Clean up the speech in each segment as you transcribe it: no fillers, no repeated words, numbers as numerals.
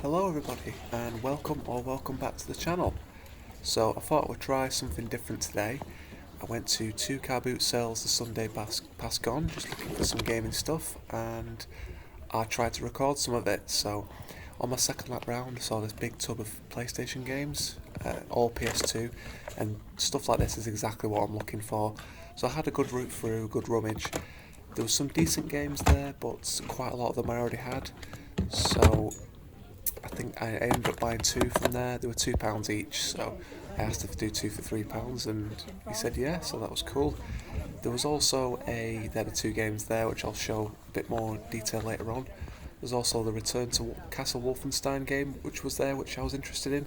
Hello everybody and welcome back to the channel. So I thought I would try something different today. I went to two car boot sales the Sunday past gone, just looking for some gaming stuff, and I tried to record some of it. So on my second lap round I saw this big tub of PlayStation games, all PS2, and stuff like this is exactly what I'm looking for. So I had a good route through, good rummage. There was some decent games there, but quite a lot of them I already had. So I think I ended up buying two from there. They were £2 each, so I asked if to do two for £3, and he said yeah, so that was cool. There was also there are two games there, which I'll show a bit more detail later on. There's also the Return to Castle Wolfenstein game, which was there, which I was interested in,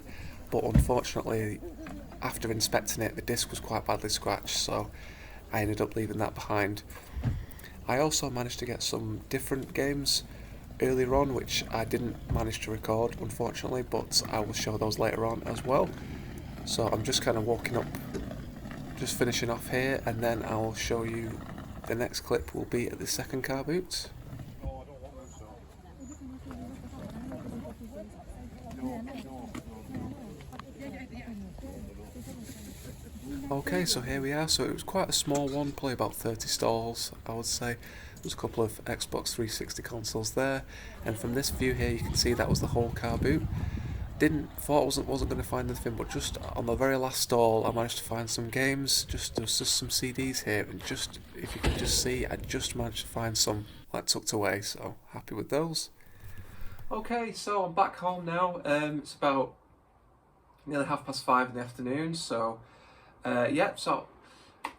but unfortunately, after inspecting it, the disc was quite badly scratched, so I ended up leaving that behind. I also managed to get some different games earlier on, which I didn't manage to record unfortunately, but I will show those later on as well. So I'm just kind of walking up, just finishing off here, and then I'll show you the next clip will be at the second car boot. Okay, so here we are. So it was quite a small one, probably about 30 stalls, I would say. There's a couple of Xbox 360 consoles there, and from this view here you can see that was the whole car boot. Thought I wasn't going to find anything, but just on the very last stall I managed to find some games. There was just some CDs here, and just if you can just see, I just managed to find some like tucked away, so happy with those. Okay, so I'm back home now. It's about nearly 5:30 in the afternoon, so so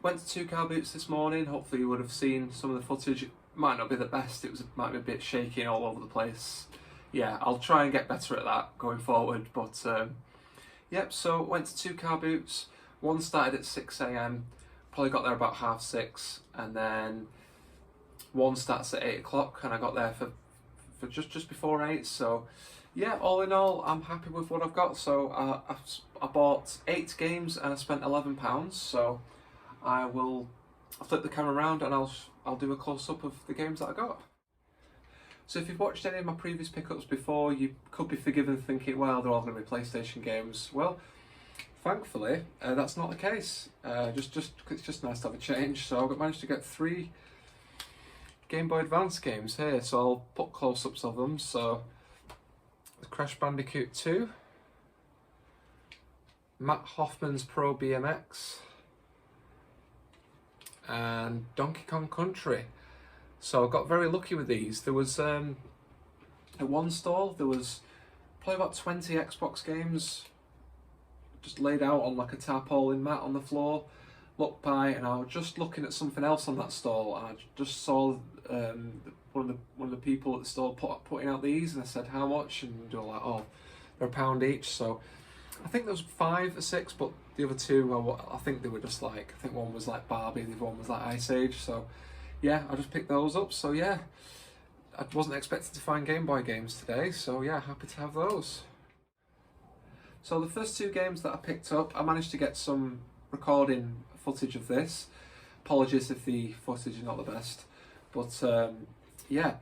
went to two car boots this morning. Hopefully you would have seen some of the footage. It might not be the best, might be a bit shaky and all over the place. Yeah, I'll try and get better at that going forward, but so went to two car boots. One started at 6 AM, probably got there about 6:30, and then one starts at 8 o'clock, and I got there for just before 8, so yeah, all in all, I'm happy with what I've got. So I bought 8 games and I spent £11. So I'll flip the camera around and I'll do a close-up of the games that I got. So if you've watched any of my previous pickups before, you could be forgiven thinking, well, they're all going to be PlayStation games. Well, thankfully, that's not the case. It's just nice to have a change. So I managed to get 3 Game Boy Advance games here. So I'll put close-ups of them. So Crash Bandicoot 2, Matt Hoffman's Pro BMX, and Donkey Kong Country. So I got very lucky with these. There was at one stall there was probably about 20 Xbox games just laid out on like a tarpaulin mat on the floor. Looked by and I was just looking at something else on that stall, and I just saw one of the people at the stall putting out these, and I said how much, and they were like, oh, they're £1 each. So I think there was 5 or 6, but the other 2, well, I think they were just like, I think one was like Barbie, the other one was like Ice Age. So yeah, I just picked those up. So yeah, I wasn't expecting to find Game Boy games today, so yeah, happy to have those. So the first 2 games that I picked up, I managed to get some recording footage of this. Apologies if the footage is not the best, but yeah,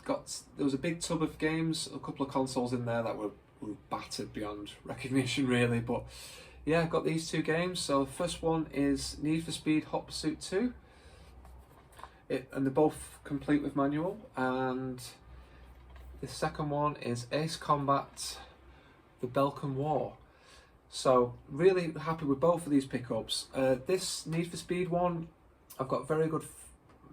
there was a big tub of games, a couple of consoles in there that were battered beyond recognition really, but yeah, got these 2 games. So the first one is Need for Speed Hot Pursuit 2, and they're both complete with manual, and the second one is Ace Combat The Belkan War. So really happy with both of these pickups. This Need for Speed one, I've got very good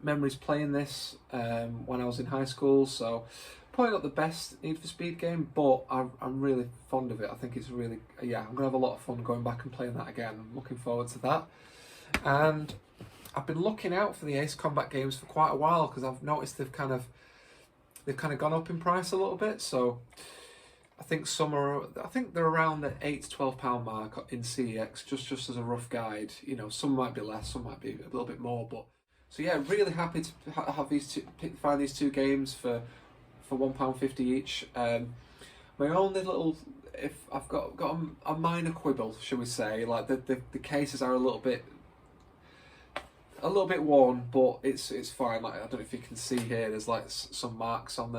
memories playing this when I was in high school, so probably not the best Need for Speed game, but I'm really fond of it. I think it's really, yeah, I'm gonna have a lot of fun going back and playing that again. I'm looking forward to that. And I've been looking out for the Ace Combat games for quite a while, because I've noticed they've kind of gone up in price a little bit. So I think they're around the £8 to £12 mark in CEX, just as a rough guide. You know, some might be less, some might be a little bit more, but so yeah, really happy to have find these 2 games for £1.50 each. My only little, if I've got a minor quibble, shall we say, like the cases are a little bit worn, but it's fine. Like, I don't know if you can see here, there's like some marks on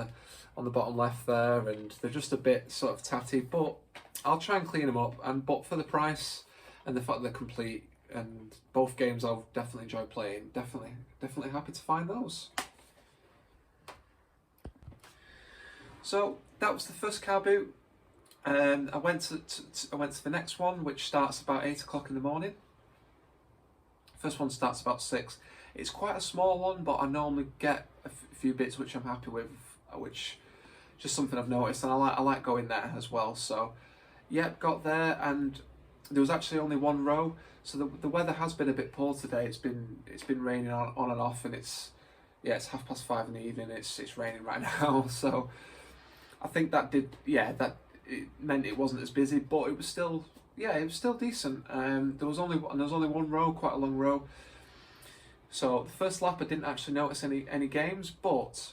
on the bottom left there, and they're just a bit sort of tatty, but I'll try and clean them up. But for the price and the fact they're complete, and both games I'll definitely enjoy playing, definitely happy to find those. So that was the first car boot. I went to the next one, which starts about 8 o'clock in the morning. First one starts about 6. It's quite a small one, but I normally get a few bits which I'm happy with, which just something I've noticed, and I like going there as well. So yeah, got there, and there was actually only one row. So the weather has been a bit poor today. It's been raining on and off, and it's 5:30 in the evening. It's raining right now. So I think that it meant it wasn't as busy, but it was still decent. There was only one row, quite a long row. So the first lap I didn't actually notice any games, but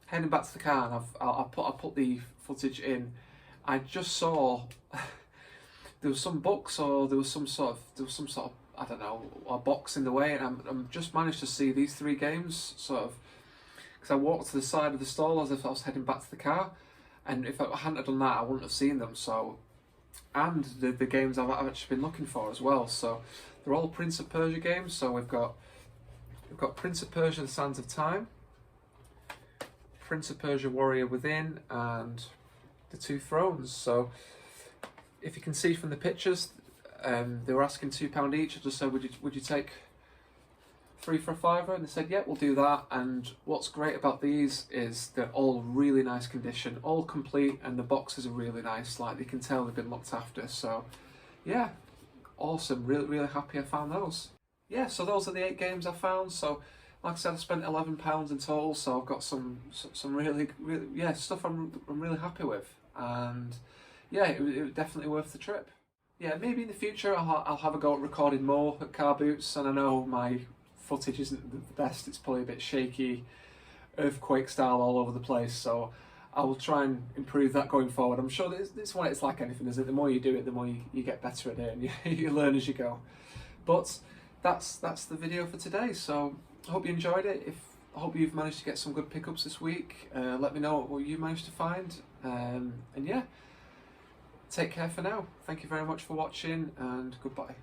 heading back to the car, and I put the footage in. I just saw there was some books, or there was some sort of I don't know, a box in the way, and I'm just managed to see these 3 games sort of, because I walked to the side of the stall as if I was heading back to the car, and if I hadn't done that, I wouldn't have seen them. So, and the games I've actually been looking for as well. So they're all Prince of Persia games. So we've got Prince of Persia: The Sands of Time, Prince of Persia: Warrior Within, and the Two Thrones. So if you can see from the pictures, they were asking £2 each. I just said, would you take 3 for a £5? And they said, yeah, we'll do that. And what's great about these is they're all really nice condition, all complete, and the boxes are really nice. Like, you can tell they've been looked after. So yeah, awesome. Really happy I found those. Yeah, so those are the 8 games I found. So like I said, I spent £11 in total. So I've got some really stuff I'm really happy with. And yeah, it was definitely worth the trip. Yeah, maybe in the future I'll have a go at recording more at car boots, and I know my footage isn't the best. It's probably a bit shaky, earthquake style all over the place, so I will try and improve that going forward. I'm sure this one, it's like anything, isn't it? The more you do it, the more you get better at it, and you learn as you go. But that's the video for today, so I hope you enjoyed it. I hope you've managed to get some good pickups this week. Let me know what you managed to find, and yeah, take care for now. Thank you very much for watching, and goodbye.